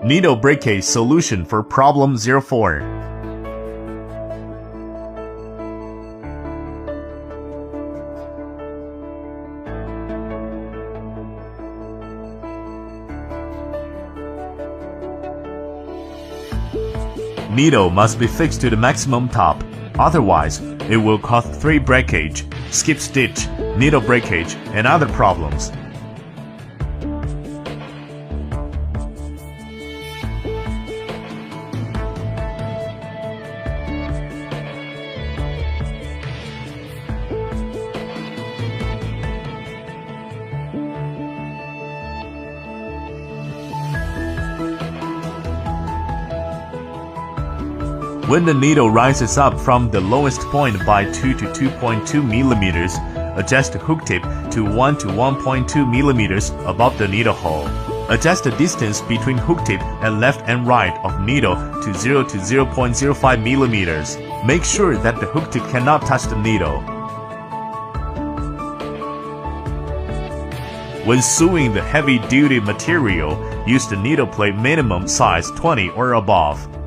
Needle breakage solution for problem 04. Needle must be fixed to the maximum top, otherwise it will cause thread breakage, skip stitch, needle breakage, and other problems. When the needle rises up from the lowest point by 2 to 2.2 mm, adjust the hook tip to 1 to 1.2 mm above the needle hole. Adjust the distance between hook tip and left and right of needle to 0 to 0.05 mm. Make sure that the hook tip cannot touch the needle. When sewing the heavy-duty material, use the needle plate minimum size 20 or above.